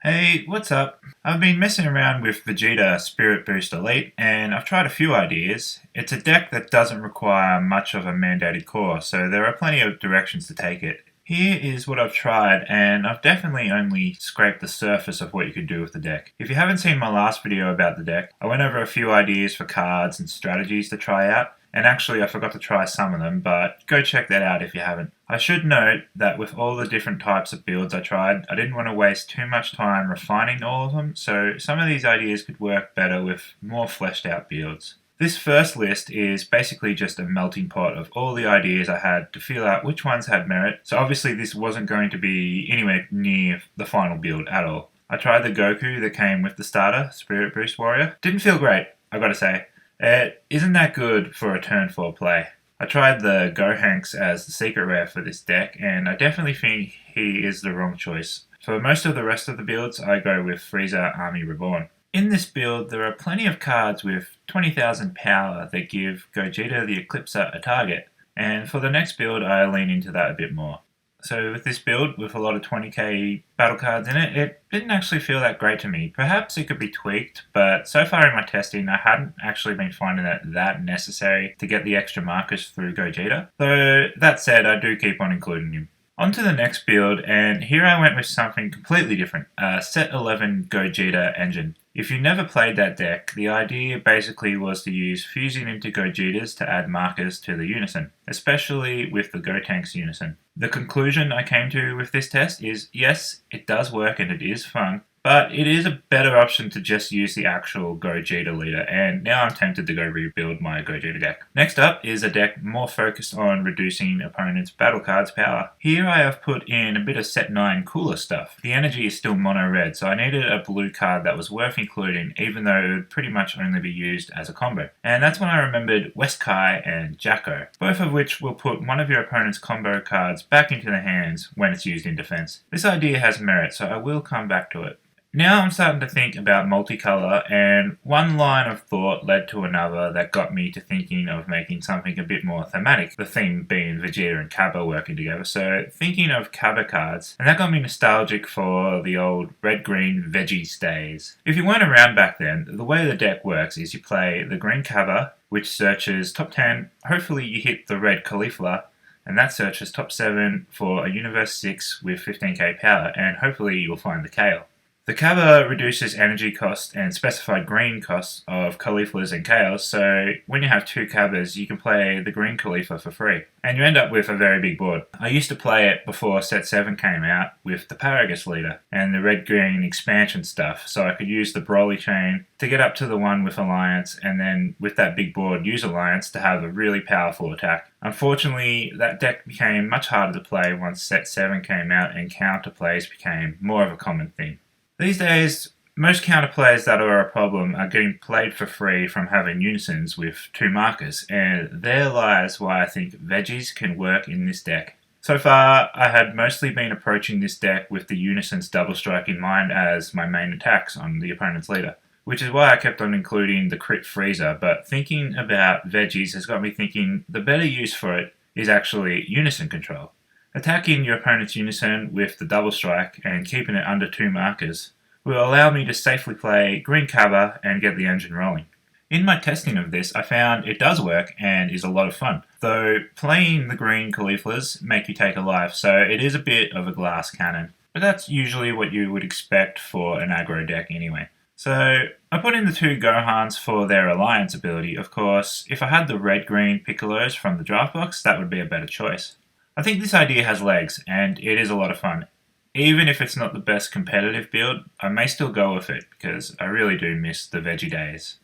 Hey, what's up? I've been messing around with Vegeta Spirit Boost Elite, and I've tried a few ideas. It's a deck that doesn't require much of a mandated core, so there are plenty of directions to take it. Here is what I've tried, and I've definitely only scraped the surface of what you could do with the deck. If you haven't seen my last video about the deck, I went over a few ideas for cards and strategies to try out, and actually I forgot to try some of them, but go check that out if you haven't. I should note that with all the different types of builds I tried, I didn't want to waste too much time refining all of them, so some of these ideas could work better with more fleshed out builds. This first list is basically just a melting pot of all the ideas I had to feel out which ones had merit, so obviously this wasn't going to be anywhere near the final build at all. I tried the Goku that came with the starter, Spirit Boost Warrior. Didn't feel great, I gotta say. It isn't that good for a turn 4 play. I tried the Gohanks as the secret rare for this deck, and I definitely think he is the wrong choice. For most of the rest of the builds, I go with Frieza Army Reborn. In this build, there are plenty of cards with 20,000 power that give Gogeta the Eclipser a target, and for the next build, I lean into that a bit more. So with this build, with a lot of 20k battle cards in it, it didn't actually feel that great to me. Perhaps it could be tweaked, but so far in my testing, I hadn't actually been finding it that necessary to get the extra markers through Gogeta. Though, that said, I do keep on including him. On to the next build, and here I went with something completely different, a Set 11 Gogeta engine. If you never played that deck, the idea basically was to use fusing into Gogetas to add markers to the Unison, especially with the Gotenks Unison. The conclusion I came to with this test is yes, it does work and it is fun, but it is a better option to just use the actual Gogeta leader, and now I'm tempted to go rebuild my Gogeta deck. Next up is a deck more focused on reducing opponents' battle cards' power. Here I have put in a bit of Set 9 cooler stuff. The energy is still mono red, so I needed a blue card that was worth including, even though it would pretty much only be used as a combo. And that's when I remembered Westkai and Jacko, both of which will put one of your opponent's combo cards back into their hands when it's used in defense. This idea has merit, so I will come back to it. Now I'm starting to think about multicolor, and one line of thought led to another that got me to thinking of making something a bit more thematic, the theme being Vegeta and Cabba working together, so thinking of Cabba cards, and that got me nostalgic for the old red-green Veggies days. If you weren't around back then, the way the deck works is you play the green Cabba, which searches top 10, hopefully you hit the red Caulifla, and that searches top 7 for a Universe 6 with 15k power, and hopefully you'll find the Kale. The Cabba reduces energy cost and specified green costs of Cauliflas and Kales, so when you have two Cabbas, you can play the green Caulifla for free. And you end up with a very big board. I used to play it before Set 7 came out with the Paragus leader and the red-green expansion stuff, so I could use the Broly chain to get up to the one with Alliance, and then with that big board use Alliance to have a really powerful attack. Unfortunately, that deck became much harder to play once Set 7 came out and counter plays became more of a common thing. These days, most counterplays that are a problem are getting played for free from having unisons with two markers, and there lies why I think Veggies can work in this deck. So far, I had mostly been approaching this deck with the unisons double strike in mind as my main attacks on the opponent's leader, which is why I kept on including the crit Frieza, but thinking about Veggies has got me thinking the better use for it is actually Unison Control. Attacking your opponent's Unison with the double strike and keeping it under two markers will allow me to safely play green Cabba and get the engine rolling. In my testing of this, I found it does work and is a lot of fun, though playing the green Cauliflas make you take a life, so it is a bit of a glass cannon. But that's usually what you would expect for an aggro deck anyway. So I put in the two Gohans for their Alliance ability. Of course, if I had the red-green Piccolos from the draft box, that would be a better choice. I think this idea has legs, and it is a lot of fun. Even if it's not the best competitive build, I may still go with it, because I really do miss the veggie days.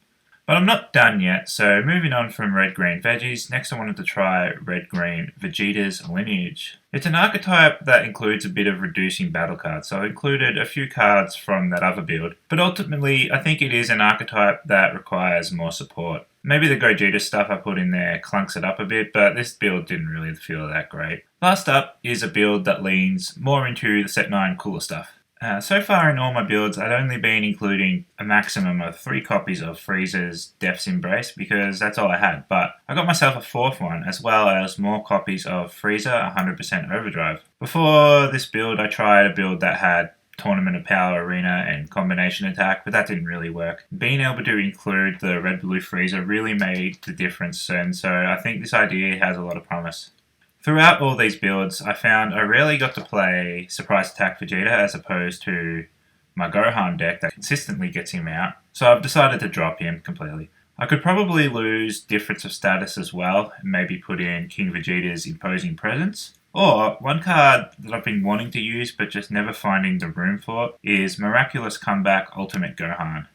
But I'm not done yet, so moving on from red-green veggies, next I wanted to try red-green Vegeta's Lineage. It's an archetype that includes a bit of reducing battle cards, so I included a few cards from that other build, but ultimately I think it is an archetype that requires more support. Maybe the Gogeta stuff I put in there clunks it up a bit, but this build didn't really feel that great. Last up is a build that leans more into the Set 9 cooler stuff. So far in all my builds, I'd only been including a maximum of 3 copies of Frieza's Death's Embrace because that's all I had, but I got myself a 4th one as well as more copies of Frieza 100% Overdrive. Before this build, I tried a build that had Tournament of Power Arena and Combination Attack, but that didn't really work. Being able to include the Red Blue Freezer really made the difference, and so I think this idea has a lot of promise. Throughout all these builds, I found I rarely got to play Surprise Attack Vegeta as opposed to my Gohan deck that consistently gets him out, so I've decided to drop him completely. I could probably lose Difference of Status as well, and maybe put in King Vegeta's Imposing Presence. Or, one card that I've been wanting to use but just never finding the room for is Miraculous Comeback Ultimate Gohan.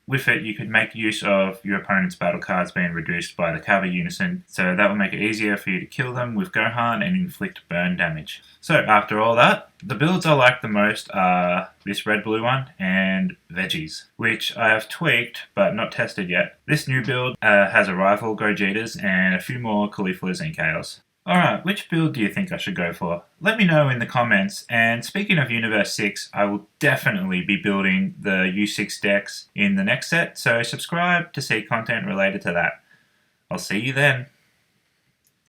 With it, you could make use of your opponent's battle cards being reduced by the cover unison, so that will make it easier for you to kill them with Gohan and inflict burn damage. So after all that, the builds I like the most are this red-blue one and Veggies, which I have tweaked but not tested yet. This new build has a rival Gogetas and a few more Cauliflas and Kales. Alright, which build do you think I should go for? Let me know in the comments, and speaking of Universe 6, I will definitely be building the U6 decks in the next set, so subscribe to see content related to that. I'll see you then.